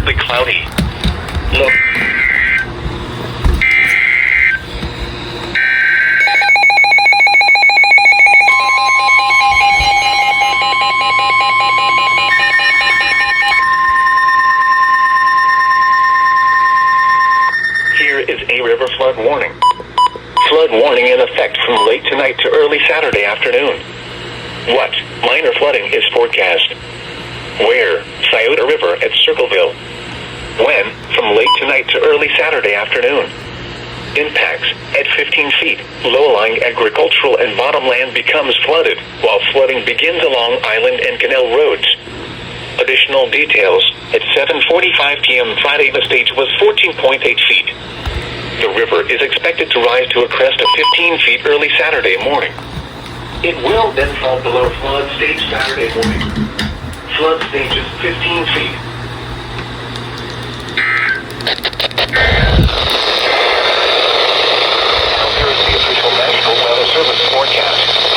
partly cloudy. Look. Here is a river flood warning. Flood warning in effect from late tonight to early Saturday afternoon. What minor flooding is forecast? Where? Scioto River at Circleville. When? From late tonight to early Saturday afternoon. Impacts: at 15 feet, low-lying agricultural and bottom land becomes flooded, while flooding begins along island and canal roads. Additional details: at 7:45 p.m. Friday, the stage was 14.8 feet. The river is expected to rise to a crest of 15 feet early Saturday morning. It will then fall below flood stage Saturday morning. Flood stage is 15 feet. Now here is the official National Weather Service forecast.